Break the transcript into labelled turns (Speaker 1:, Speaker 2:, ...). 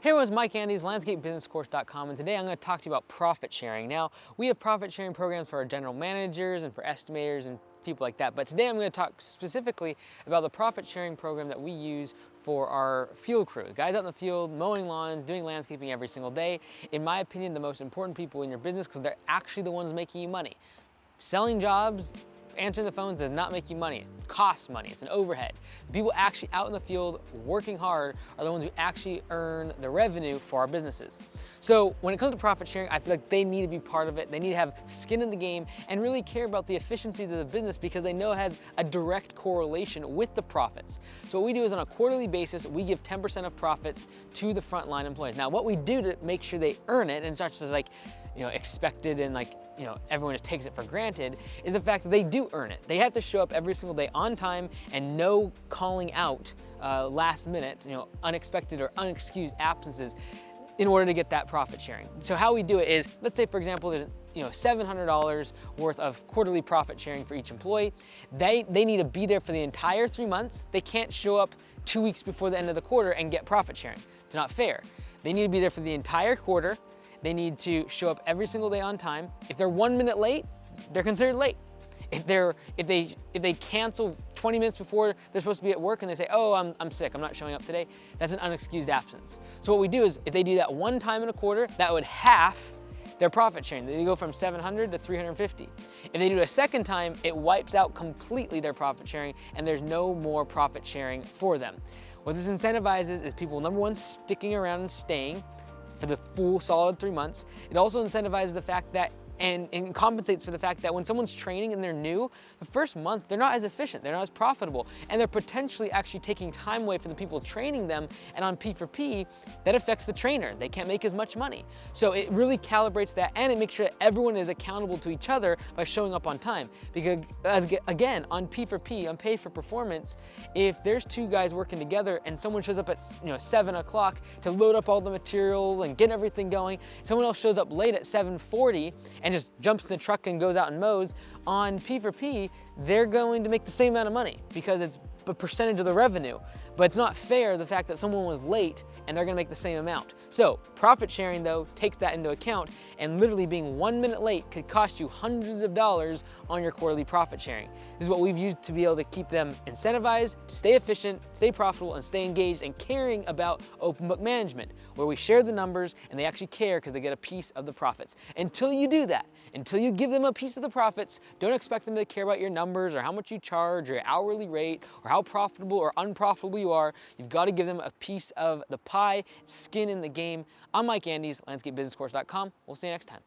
Speaker 1: Hey everyone, Mike Andes, LandscapeBusinessCourse.com, and today I'm going to talk to you about profit sharing. Now, we have profit sharing programs for our general managers and for estimators and people like that, but today I'm going to talk specifically about the profit sharing program that we use for our field crew. Guys out in the field, mowing lawns, doing landscaping every single day. In my opinion, the most important people in your business because they're actually the ones making you money. Selling jobs, answering the phones does not make you money. It costs money, it's an overhead. The people actually out in the field working hard are the ones who actually earn the revenue for our businesses. So when it comes to profit sharing, I feel like they need to be part of it. They need to have skin in the game and really care about the efficiencies of the business because they know it has a direct correlation with the profits. So what we do is on a quarterly basis, we give 10% of profits to the frontline employees. Now what we do to make sure they earn it, and it's not just like, expected and everyone just takes it for granted, is the fact that they do earn it. They have to show up every single day on time and no calling out last minute, unexpected or unexcused absences in order to get that profit sharing. So how we do it is, let's say for example, there's $700 worth of quarterly profit sharing for each employee. They need to be there for the entire 3 months. They can't show up 2 weeks before the end of the quarter and get profit sharing. It's not fair. They need to be there for the entire quarter. They need to show up every single day on time. If they're 1 minute late, they're considered late. If they cancel 20 minutes before they're supposed to be at work and they say, oh, I'm sick, I'm not showing up today, that's an unexcused absence. So what we do is, if they do that one time in a quarter, that would half their profit sharing. They go from 700 to 350. If they do it a second time, it wipes out completely their profit sharing and there's no more profit sharing for them. What this incentivizes is people, number one, sticking around and staying for the full solid 3 months. It also incentivizes the fact that and compensates for the fact that when someone's training and they're new, the first month they're not as efficient, they're not as profitable, and they're potentially actually taking time away from the people training them, and on P4P, that affects the trainer. They can't make as much money. So it really calibrates that, and it makes sure that everyone is accountable to each other by showing up on time. Because again, on P4P, on pay for performance, if there's two guys working together and someone shows up at 7 o'clock to load up all the materials and get everything going, someone else shows up late at 7:40 and just jumps in the truck and goes out and mows, on P4P, they're going to make the same amount of money because it's a percentage of the revenue. But it's not fair the fact that someone was late and they're gonna make the same amount. So profit sharing though takes that into account, and literally being 1 minute late could cost you hundreds of dollars on your quarterly profit sharing. This is what we've used to be able to keep them incentivized, to stay efficient, stay profitable, and stay engaged and caring about open book management, where we share the numbers and they actually care because they get a piece of the profits. Until you do that, until you give them a piece of the profits, don't expect them to care about your numbers or how much you charge or your hourly rate or how profitable or unprofitable you are. You've got to give them a piece of the pie, skin in the game. I'm Mike Andes, LandscapeBusinessCourse.com. We'll see you next time.